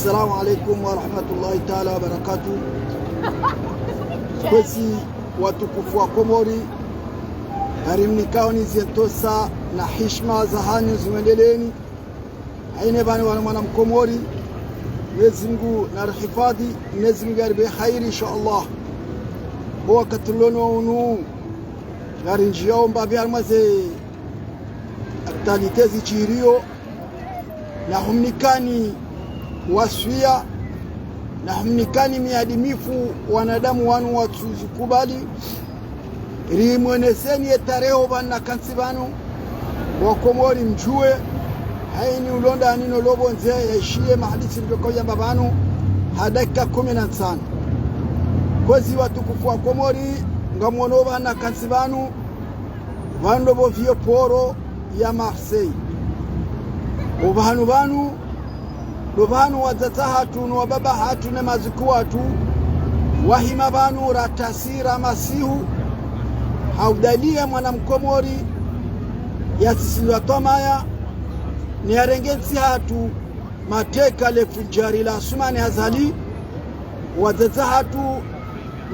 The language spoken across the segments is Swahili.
Assalamu alaikum wa rahmatullahi ta'ala wa barakatuh. Kwezi watukufu wa Komori, harimnikao ni zentosa na hishma za hanyu zimendeleni. Haine bani wana mwana mkomori, Mwenyezi Mungu na rahifadhi, Mwenyezi Mungu aribe khairi inshallah. Kwa katulono unu gari njio mbabi armaze aktualitezi chirio na humnikani waswia na humnikani miadimifu wanadamu wanu watuzikubali rimweneseni etareho bana kansibano wa Komori mjue haini ulonda anino lobo nze yaishie mahadisi mdokoja mbabanu hadaka 15 kwezi watukufu wa Komori ngamuono bana kansibanu vando bovyo poro ya Marseille ubahanu banu lubanu wazatahatu na wababa hatu na mazikuwatu wahima banu ratasira masihu haudalia mwana mkomori ya sisilu tomaya ni arengensi hatu mateka lefujari la sumani hazali wazatahatu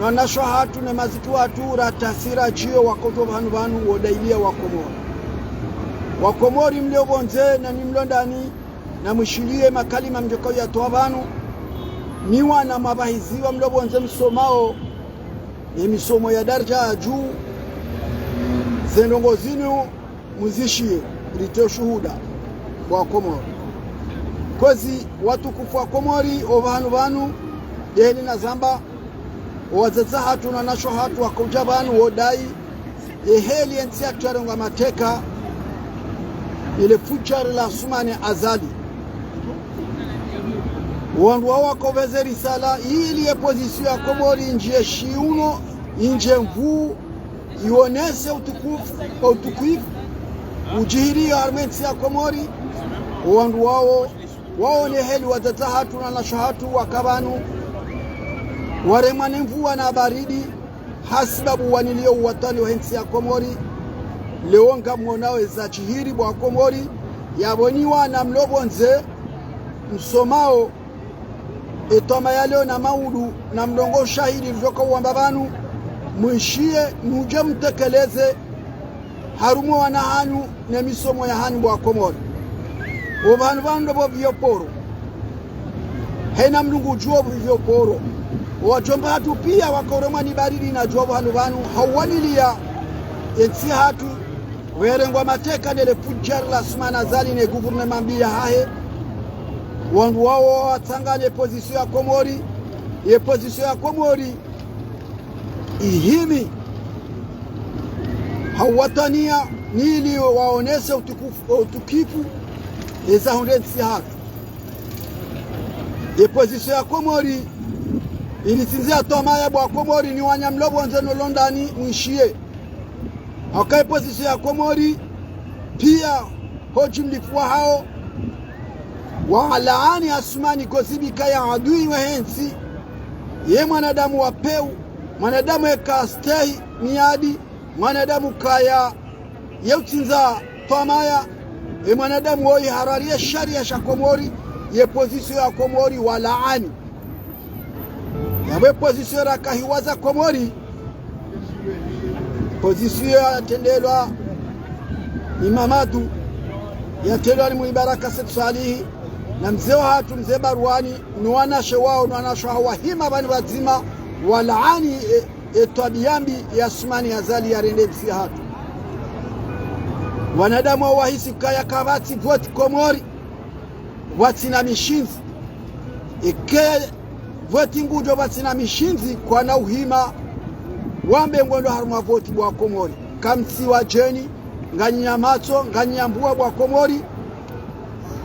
na nasho hatu na mazikuwatu ratasira chio wakoto banu wadailia wakomori mliobonze na nimlondani na mwishilie makalima mjoko ya tuwabanu niwa na mabahiziwa mlobonze msomao ni misomo ya darja juu zendongozinu muzishie rite shuhuda wa Komori kozi watukufu wa Komori ovanu deni na zamba wazaza hatu na nasho hatu wakuja banu wodai eheli ensi aktuarenga mateka ile fuchari la sumane azali wandu wako veze risala ili pozisio ya Komori nje shiuno nje mvuu ionese utukufu ujihiri ya armensi ya Komori wandu wao ni heli watatahatu na nashahatu wakabanu waremane mvua na baridi hasibabu wanilio uwatani wa hensi ya Komori leonga mwonawe za chihiri wa Komori yaboniwa na mlobonze msomao etoma ya leo na maudu na mdongo shahidi vyoka uambabanu mwishie nuje mtekeleze harumu wana hanyu na misomo ya hanyu wa Komori ubanu bando bo vyoporo hena mdungu juo vyoporo wajomba hatu pia wakoroma ni baridi na juo banu hawanilia yensi hatu werengwa mateka nele fujar la sumana zali ne gouvernement mbia hahe wandu wao watangane pozisio ya Komori ye pozisio ya Komori ihimi hawatania nili waonese utukifu eza hundensi hatu ye pozisio ya Komori ilisinzia tomaya bwa Komori ni wanyamlobo nzeno Londani mwishie hakai pozisio ya Komori pia hoji mlikuwa hao walaani asumani kozibika ya adui wa hensi ye mwanadamu wa peu mwanadamu eka stay miadi mwanadamu kaya yeutinza tomaya ye mwanadamu woi hararia sharia sha Komori ye pozisio ya Komori walaani yawe pozisio ya kahiwaza Komori pozisio ya tendelwa imamadu ya tendelwa ni muibaraka setu salihi na mzee hatu mzee Barwani nuwanashe wao nuwanashe hawahima bani wazima walaani etwabiyambi ya sumani azali ya rende msi hatu wanadamu wa wahisi kaya kabati voti Komori wati na mishinzi ike voti ngujo wati na mishinzi kwa na uhima wambe ngondo haruma voti bwa Komori kamsi wa jeni nganyamato nganyambua bwa Komori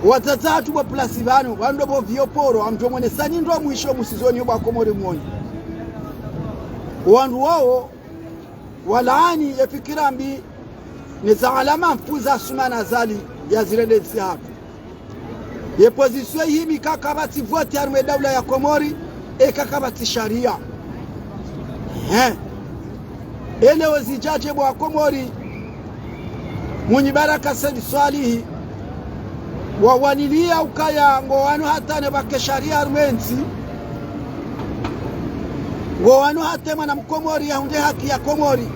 watazatu bwa plasivano wando bo vyoporo amtomone sani ndo mwisho musizoni bwa Komori mwoni wandu wao walaani ya fikirambi ni za alama mfuza sumana zali ya zirende nsihaku ye pozisio hii mikakabati voti arme dawla ya Komori kakabati sharia ele wazijaje bwa Komori mwenye baraka sadi swalihi wawanilia ukaya ngowanu hata ne bakesharia armensi ngowanu hata mwana mkomori ya hunde haki ya komori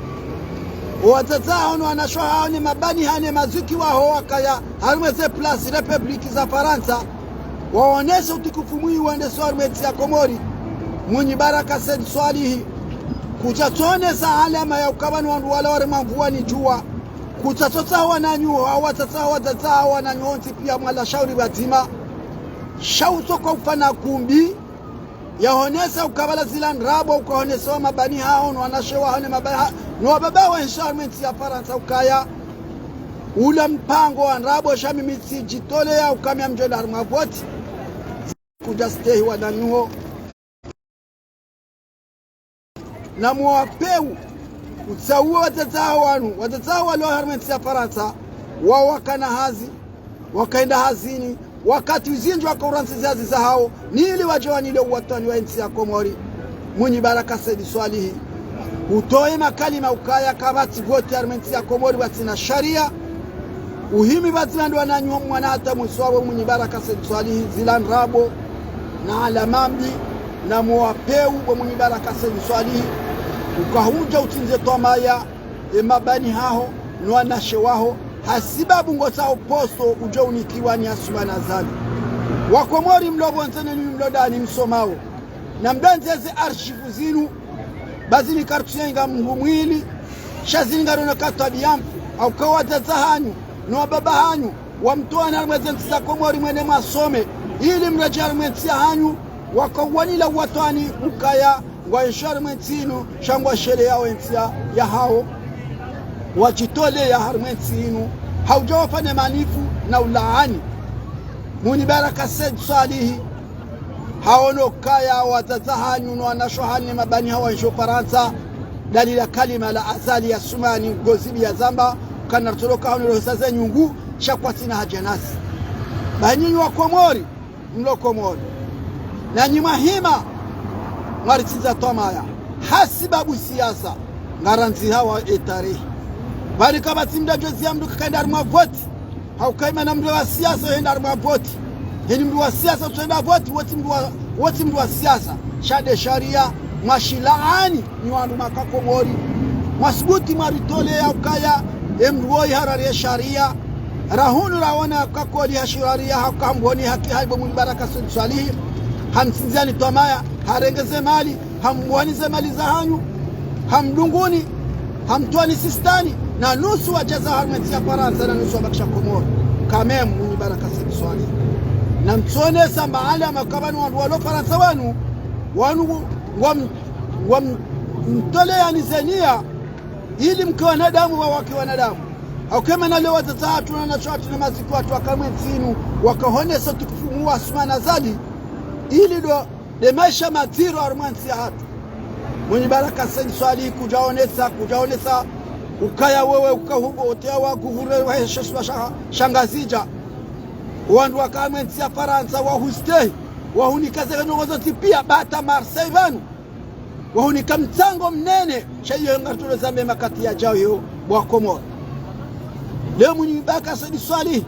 wazazao no anashwa hao ni mabani hane mazuki waho wakaya harumeze plus republiki za Faransa waoneshe utukufu mwii uende so armensi ya komori Mwenye Baraka Said Swalihi kuchatonesa alama ya ukabani wandu wala wale mamvua ni jua kuchatota wananyuho awatata watata wananyuhonti pia mwala shauri watima shauto kwa ufana kumbi yahonesa ukabala zila nrabo ukahonesa wa mabani hao nwanashewa hane mabani hao nwababa wa inshalmenti ya Faransa ukaya ula mpango wa nrabo shamimiti jitole ya ukamia mjola harumavoti kujastehi wananyuho na mwapeu utsaua watazao wanu watazao walo harmenti ya Faransa wao wakana hazi wakaenda hazini wakati uzinji waka uransi zazi za hao nili wajewani ile uwatani wa nchi ya Komori Mwenye Baraka Said Swalihi utoe makalima ukaya kabati vote harmenti ya Komori watina sharia uhimi batilandi wananyuwa mwana hata mwiswawe Mwenye Baraka Said Swalihi zilan rabo na alamambi na mwapeu wa Mwenye Baraka Said Swalihi ukahunja utinze tomaya mabani hao nwanashe waho hasibabu ngota uposto uje unikiwa ni asuma na zali wakomori mlobo ntene ni mlodani msomao na mdanzeze arshifu zinu bazini kartuyenga mwili shazinga rona katabiyampu au kawataza hanyu nwa baba hanyu wamtoa na mwezenzi za Komori mwene masome ili mrejea mwenzi hanyu wakawanila watani ukaya ngwa insharmentinu shangwa shere yao entia ya hao wajitole ya harmentinu haujawafane manifu na ulaani Mwenye Baraka Said Swalihi haono kaya watazahanyu na wanashohani mabani hawa insho Faransa dalila kalima la azali ya sumani gozibi ya zamba kana rutoloka hao nilosaze nyungu shakwatina hajanasi banyinyu wa Komori mlo Komori na nyimahima maritiza tomaya hasibabu siyasa ngaranzi hawa etare bali kama timdajo ziamdu kakaenda arma voti haukaima na mdu wa siyasa yenda arma voti heni mdu wa siyasa utenda voti woti mdu wa siyasa shade sharia mashilaani ni wandu makakomori masbuti maritole ya ukaya mdu woi harari ya sharia rahunu rawana kakoli ya sharia hakamboni haki haibo Mwenye Baraka Said Swalihi hamsinziani tomaya harengeze mali hamwanize mali za hanyu hamdunguni hamtuani sistani na nusu wajaza harmenti ya Faransa na nusu wabakisha Komori kamemu Mwenye Baraka Said Swalihi na mtuonesa maala makabani walo Faransa wanu mtole ya nizenia ili mke wanadamu wa wake wanadamu au kema na leo watatu na nachwatu na maziki watu wakamwenzinu wakahonesa tukufumu wa Asuma Zali ili do de maisha matiro armansi ya hatu Mwenye Baraka Said Swalihi kujaonesa ukaya wewe ukahubo otewa kuvure wa hesheshwa shangazija wandu wakamwensi ya Faransa wahustehi wahunikaze kanyogozo tipia bata Marseille vanu wahunika mtango mnene shayo ngatule zambe makati ya jao yo Komori leo Mwenye Baraka Said Swalihi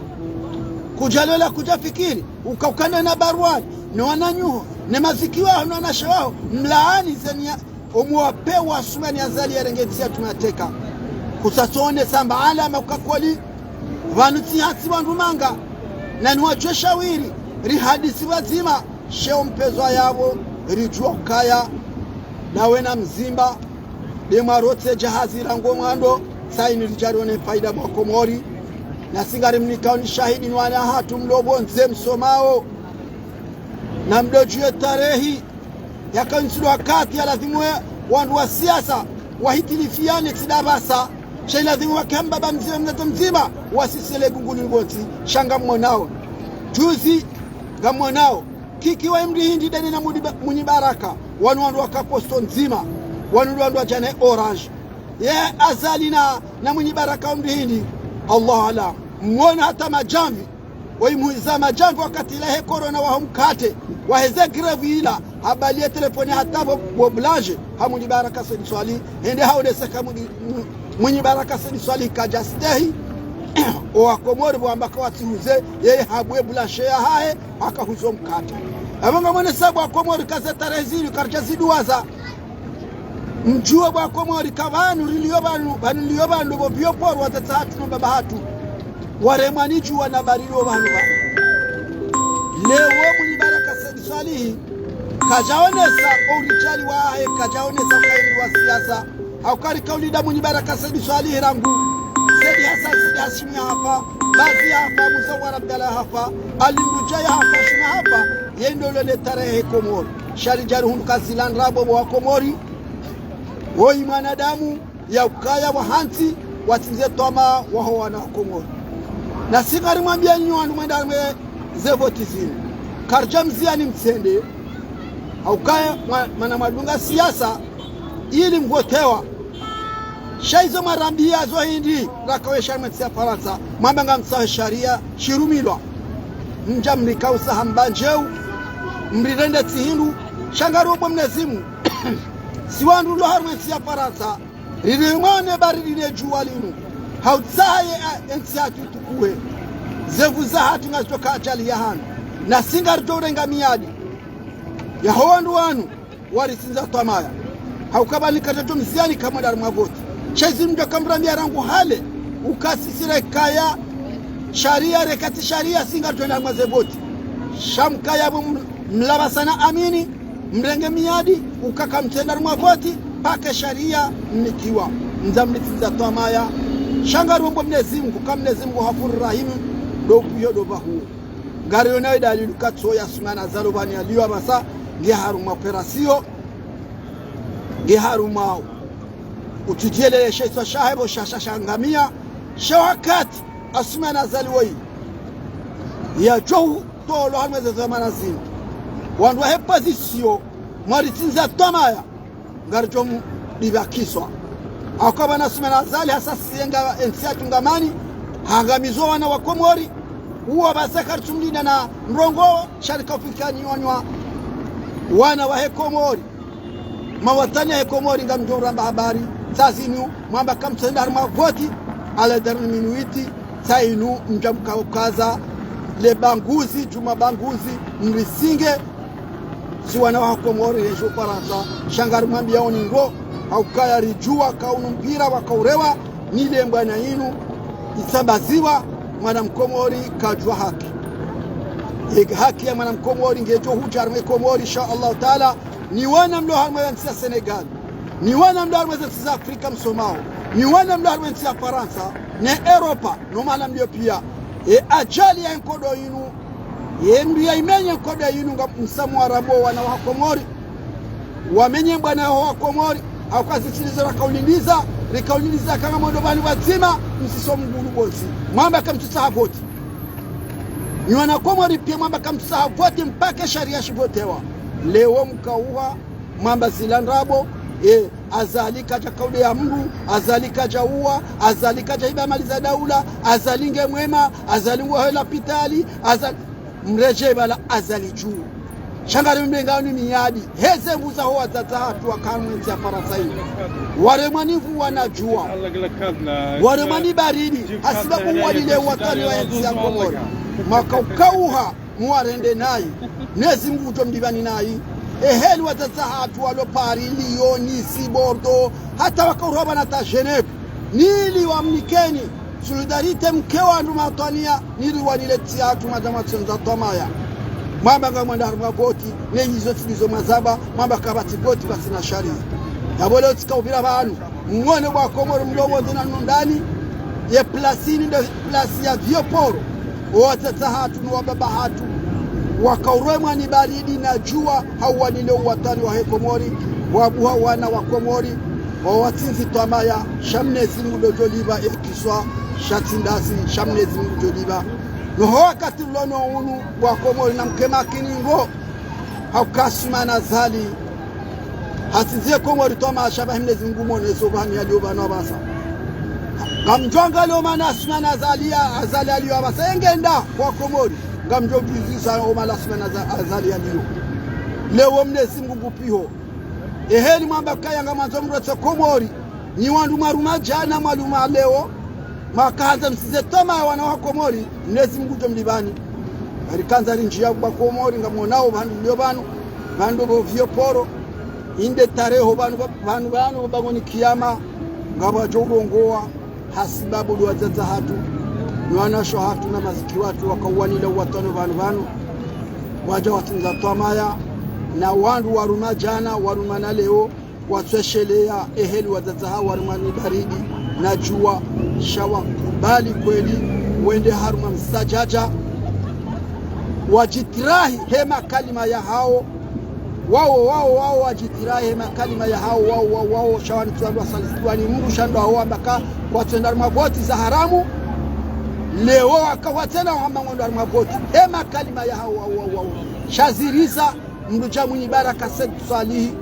kujalela kujafikiri ukaukana na barwani ni wananyuho ni maziki wao ni wanashe wao mlaani zenia umuwapewa Asumani azali ya rengetia tunateka kusatone samba alama ukakoli vanuti hati wandumanga na niwachwe shawiri rihadisi wazima sheo mpezwa yabo rijua kaya nawe na mzimba demarote jahazi rango mwando saini rijarione faida Komori na singari mnikao ni shahidi ni wana hatu mlobo nze msomao na mdojue tarehi ya kaunsilu wakati ya lazimu wandu wa siyasa wahitilifiane tidabasa shay lazimu wakamba bamzima mnato mzima wasisele gunguli ngoti shanga mwanao juzi gamwanao kiki wa imri hindi dani na Mwenye Baraka wandu wakaposto nzima wandu wa jane orange ya azali na Mwenye Baraka imri hindi Allah ala mwona hata majamvi waimuiza majamvi wakati ilahe korona wahumkate waheze grevi ila habalia telefoni hata boblange Mwenye Baraka Said Swalihi hende haode seka Mwenye Baraka Said Swalihi kajastehi Wakomori wambaka watihuze yeye habwe bulashe ya hae akahuzo mkate abanga mwene sabu wakomori kaze tarezili karja ziduwaza mjua wakomori kavanu riliyo banu bobiyoporu watata hatu no baba hatu waremani juwa na barilo banu lewo mwenye baraka salihi kajaonesa orijali wa hae kajaonesa kairi wa siasa haukari kaulida mwenye baraka salihi rangu Sedi Hassan Sedi Hashimi hapa, Bazi hapa, Musawar Abdallah hapa, Alimrujai hapa, Shuna hapa, yendo lele tarehe Komori. Shari jaruhun kazilan rabo wa Komori. Woi mwanadamu ya ukaya wa hanti, watinze toma waho wana Komori. Na sikari mwambia nyuandu mwenda zevoti zinu. Karjamzia ni mtsende, haukaya manamadunga siasa, ili mgotewa. Shaizo marambia zo hindi rakawe sharmati ya Faransa mambanga msawe sharia shirumilwa mja mlikausa hambanjeu mrirende tihindu shangarobo mnezimu siwandu lo harmati ya Faransa ririmane baridine juwa linu hautsaye ensatu tukuwe zevu za hatu ngazitoka ajali ya hanu na singar jorenga miadi ya howandu wanu warisinza tamaya haukabali katato mziani kama daru mavoti Chezi mdo kamrambia rangu hale ukasisire kaya sharia rekati sharia singa tuenda mazeboti shamkaya mlabasana amini mrenge miadi ukaka mtenda mwavoti pake sharia mnikiwa mzamlitiza twamaya shangarumbo mnezimu kamnezimu hafuru rahimu dopuyo dobahu ngari yonayo dalilu katso ya sumana zarubani aliwa basa ngeharuma operasio ngeharuma utujele sheitwa shahebo shashangamia shawakati asumana zaliwai ya johu tolo hamweze zamana zinu wandu wa hepazisio maritinza tomaya ngarjomu libakiswa akaba nasumana zali hasasi yenga ensiatu ngamani hangamizo wana wa Komori uwa basakar tumlina na mrongo sharika ufikani wanywa wana wa Komori mawatani ya Komori ngamjoramba habari Sazinu mwamba kamtenda harma voti ala darni minuiti sainu mjamka ukaza le banguzi juma banguzi mrisinge si wana wa Komori yejo Faransa shangari mwambi yao ni ngo haukaya rijua kaunu mpira wakaurewa nile mbwana inu isambaziwa mwana Mkomori kajua haki haki ya mwana Mkomori ngejo hujarme Komori insha Allah taala ni wana mlo harma ya nsia Senegal ni wana mdarwe za Afrika msomao ni wana mdarwe za Faransa ne Europa no mala mlio pia ajali ya nkodo yinu ndio imenye nkodo yinu msamu arabo wana wa Komori wamenye bwana wa Komori akazitiliza rakauliliza kama mondo bali wazima msisomu ngulu bonsi mwamba kamtsa voti ni wana Komori pia mwamba kamtsa voti mpaka sharia shivotewa leo mkauha mwamba zilandrabo azalika cha kauli ya mru azalika cha uwa azalika cha iba maliza daula azalinge mwema azalingwa hela pitali mreje bala azali juu shangari mbengani miadi heze mbuza ho watatu akamwenzi ya Faransa waremanivu wanajua waremani baridi hasibabu walile watani wa enzi ya Komori makaukauha muarende nayi nezi mbuto mdibani nayi eheli watazahatu walo Paris, Lyon, Nice, Bordeaux hata wakauroba na ta Genève nili wa mnikeni solidarite mkewa ndumatwania nili waniletia hatu madamatenza tomaya mwamba nga mwanda haruma voti neyizo tilizo mazaba mwamba kabati voti basi na sharia yabole utika uvira vanu mwone wa Komori mlomo zina nundani ye plasini ndo plasi ya vioporo watazahatu ni wababa hatu wakaurema ni baridi na jua hawanile uwatani wa Komori wabuha wana wa Komori wawatinzi twamaya shamnezi mudojoliba ekiswa shatindasi shamnezi mudojoliba noho wakati lono unu wa Komori na mkema kiningo haukasumana zali hatizie Komori twama shabahimnezi mgumone sobani aliobana wabasa kamjonga leo mana asumana azali aliyo wabasa engenda wa Komori gamjo bizisa o malasmana azali aliyo lewo mnezi mgugupiho eheli mwamba kaya ngamanzo mrotse Komori ni wandu maruma jana maluma leo makaza msize toma wana wa Komori Mwenyezi Mungu jomlibani alikanza rinjia kwa Komori ngamonao bandu lyo bandu bovyo poro inde tareho bandu bagoni kiyama ngaba jogongoa hasibabu lwazaza hatu nwanasho hatu na maziki watu wakawanila watano bandu waja watunza twamaya na wandu waruma jana waruma na leo watweshelea eheli wazaza hao waruma ni baridi na jua shawa kubali kweli wende haruma msajaja wajitirahi hema kalima ya hao wao wajitirahi hema kalima ya hao wao shawani tuandwa salisituani mungu shando hao ambaka kwa tenda maboti za haramu leo wakawatena wamba ngondo maboti hema kalima ya hao shaziriza mruja mwenye baraka sedu salihi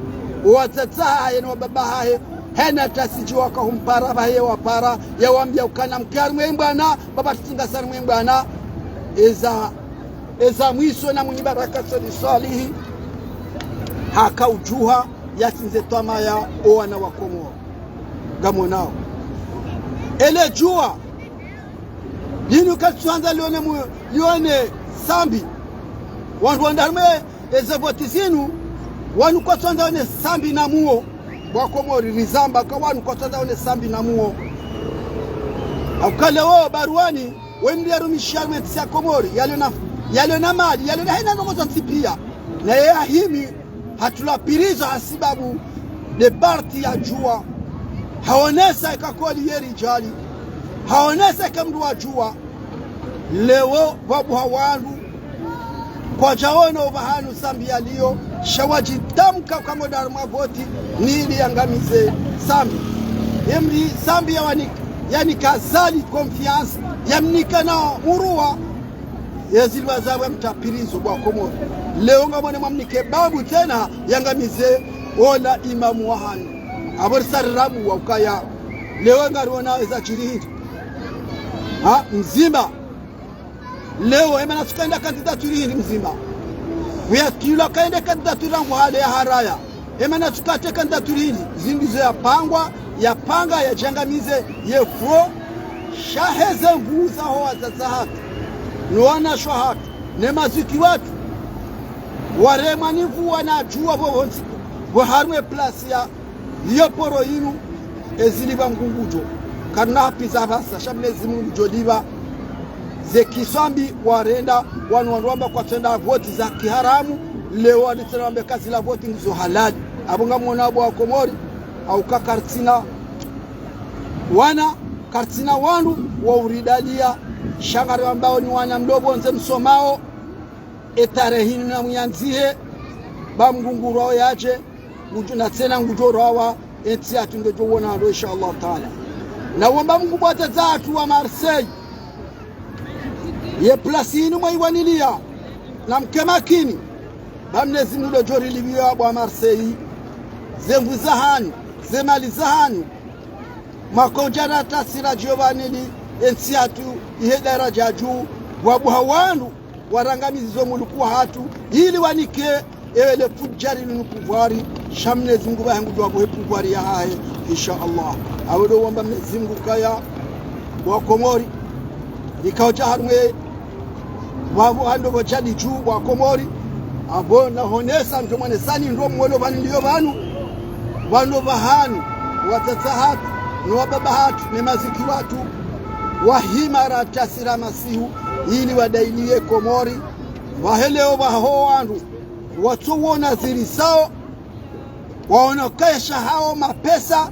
watata haye na wababa haye hena tasiji wakahumpara bahe wapara ya wambia ukana mkari mwembana baba tutinga sana mwembana eza mwiso na mwenye baraka sedu salihi haka ujuha yasinze twamaya owana wa Komoro gamonao ele jua lini ukatuanza lione sambi wandu wandarme ezavoti zinu wanu kwa tuanza one sambi na muo wa Komori rizamba kwa wanu kwa tuanza one sambi na muo akale wao baruani wendi ya rumishalmenti ya Komori yale na mali yale na hina nongoza nsipia na ya himi hatulapiriza hasibabu de parti ya jua haonesa ikakoli yeri jali haonesa ikamdu wa jua leo wabu hawandu kwa jaona ubahanu sambi ya liyo shawajitamka kwa modar maboti nili yangamize sambi imri sambi ya yani kazali confiance yamnika na urua yazilwa zawe mtapirizo kwa Komoro leo ngamone mamnike babu tena yangamize ola imamu wahanu abor sarrabu wa ukaya leo ngarona za chirindi mzima leo emana tukenda kandidaturi hili mzima kila kaende kandidaturi yangu hale ya haraya emana tukate kandidaturi hili zingizo ya panga ya jangamize yefro shaheze nguza hoa za hatu nuwana shahatu nemaziki watu waremanivu wanajua vohonsi waharme plasi ya yoporo inu eziliba mgungujo karna hapiza basa shamnezi mungu joliba zekisambi warenda wanwamba kwa tenda voti za kiharamu leo walitenda kazi la voti ngizo halali abunga mwana wa Komori au kakartina wandu wa uridalia shangari ambao ni wana mdogo nze msomao etarehini na myanzihe ba mgunguru wao yaje na tena ngujoro hawa eti atungejo wona ndo inshallah taala na wamba Mungu bwata zatu wa Marseille ye plasini mwaiwanilia na mkemakini bamnezi mudo jori libia wa Marseille zemvu zahani zemali zahani makojana tasira Giovanni eti atu ihe daraja juu wabu hawandu warangamizi zo mulukuwa hatu ili wanike ele fujari nukuvari shamnezi Mungu bahangu jwa go pouvoir ya hae insha Allah awodo wamba Mwenyezi Mungu kaya wa Komori ikaoja harumwe wabu hando bojadi juu wa Komori abona honesa mtomane sani ndo mwolo bani ndio banu bahanu watatahatu no baba hatu ne maziki watu wahimara tasira masihu ili wadailie Komori waheleo baho wandu watu wona ziri sao waonokesha hao mapesa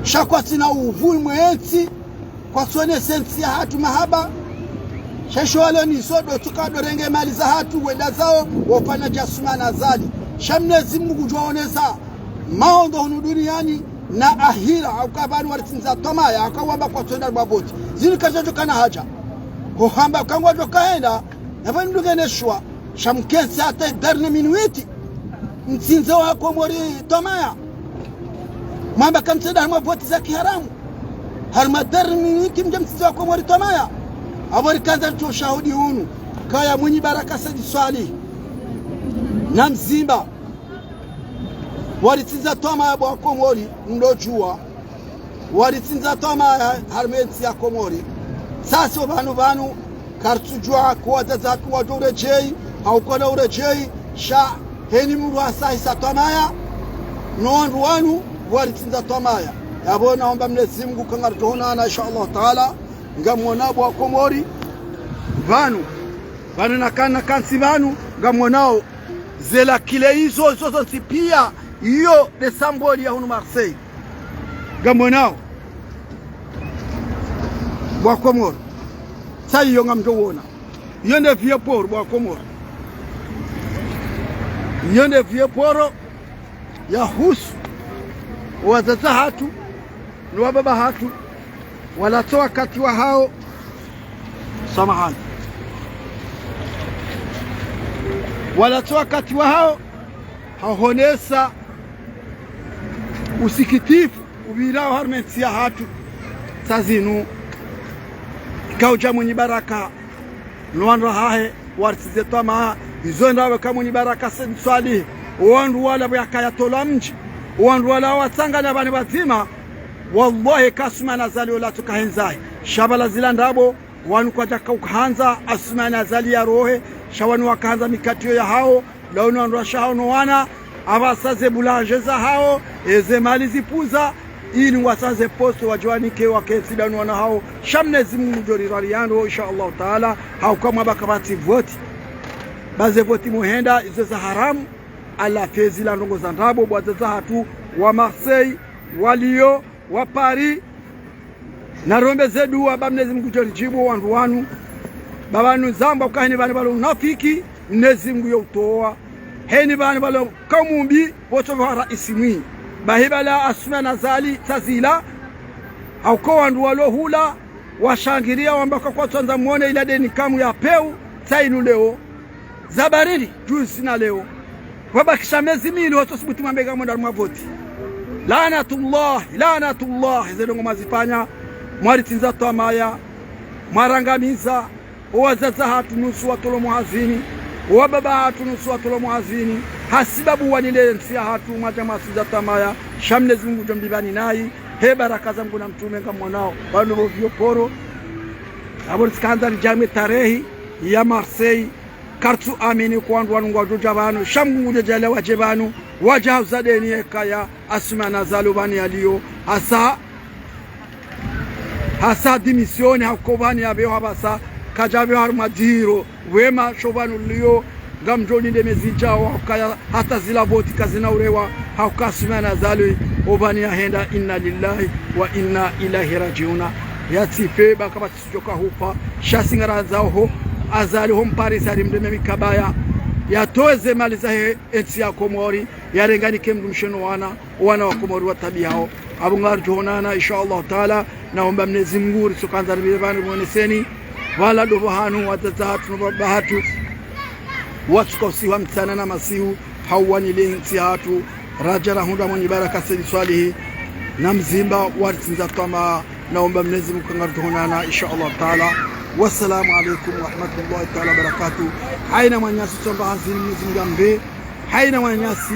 shakwati na uvui mwenzi kwa suone sensi ya hatu mahaba shesho wale ni sodo tukadorenge mali za hatu wenda zao wafanya jasuma na zali shamnezi Mungu jwaoneza maondo hunu duniani na ahira au kabani walitinza tomaya akawamba kwa tenda baboti zili kajojo kana haja kuhamba kangwa jokaenda nafani ndugeneshwa shamkensi hata darne minuiti mtinze wa Komori tomaya mamba kamseda harma boti za kiharamu harma darne minuiti mtinze wa Komori tomaya abori kanza tu shahudi hunu kaya mwenye baraka sadi swali na mzimba walitinza tomaya wa Komori ndojua waritsinza tamaya harmensi ya Komori sasa vanu kartujua kwa zatu wajorejei au kwa urejei sha heni muru asahisa tamaya nondu wanu waritsinza tamaya yabo naomba Mwenyezi Mungu kangarjona na inshallah taala ngamwona bwa Komori vanu nakana kansi vanu ngamwonao zela kile hizo pia hiyo de samboli ya hunu Marseille ngamwonao bwa Komori sai yo ngamjowona yende vie poro bwa Komori yende vie poro ya husu wazaza hatu ni wababa hatu walatoa kati wa hao samahani walatoa kati wa hao hahonesa usikitifu ubirao harmensi ya hatu sazinu kauja mwenye baraka nuandra hahe wartize tama izo ndawe kama mwenye baraka swali uandu wala yakaya tola mji uandu wala watanga na bani bazima wallahi kasuma nazali wala tukahenzai shabala zila ndabo wanu kwa jaka ukahanza asuma nazali ya rohe shawanu wakahanza mikatio ya hao launu andra shao noana abasaze bulanje za hao eze mali zipuza ili wasaze posto wajuanike wakesidanu wana hao shamnezi Mungu jori rariano insha Allah taala hao kama bakabati voti baze voti muhenda izo za haramu ala fezi la ndongo za ndabo bwaza hatu wa Marseille wa Lyon wa Paris na rombe zedu wa Mwenyezi Mungu jori jibu wandu wanu babanu zamba ukahini bani balo unafiki Mwenyezi Mungu yotoa heni bani balo kamumbi woto wa rais mwi bahibala asma nazali tazila au kwa wandu walohula washangiria wambaka kwa tuanza muone ila deni kamu ya peu tainu leo zabarili juzi na leo wabakisha mezi mili watu sibuti mambega mwenda mwavoti lanatullah zedongo mazifanya mwaritinza tamaya marangamiza wazaza hatu nusu watolo muhazini wababa hatu nusu watolo muhazini hasibabu wanile nsia hatu majama siza tamaya shamnezi Mungu jombibani nai he baraka za Mungu na mtume ngamwanao wanu vyo poro abon skandal jame tarehi ya Marseille kartu amini kwa wandu wajuja banu shamungu jale wajebanu wajahuza deni ekaya asuma nazalu bani aliyo hasa dimisioni hakobani abeo habasa kajabeo harmadiro wema shobanu liyo gamjoni ndemezija wakaya hata zila voti kazina urewa haukasuma nazalu obani ahenda inna lillahi wa inna ilahi rajiuna yatife bakabati sujoka hupa shasingara zao azali hom Paris arimdeme mikabaya yatoeze mali za eti ya Komori yarenganike mdumsheno wana wa Komori wa tabia hao abungar jonana inshallah taala naomba Mwenyezi Mungu risokanza ribani mwoneseni wala dobo hanu watazatu babahatu watukosiwa mtana na masihu hawani lenti hatu rajala hunda mwenye baraka sedi swalihi na mzimba waritsinza tama naomba Mwenyezi Mungu kangarjonana inshallah taala. Wassalamu alaikum wa rahmatullahi ta'ala barakatuh. Haina mwanyasi tsomba hazini mzingambe haina mwanyasi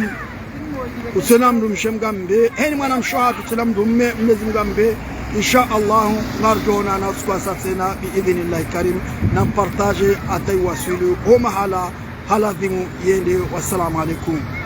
usona mdumshe mgambe heni mwana mshohatu tsona mdumme mzingambe inshallah narjona na uskwasa tena biidhnillahi karim na partage atay wasilu o mahala haladhimu yende. Wassalamu alaikum.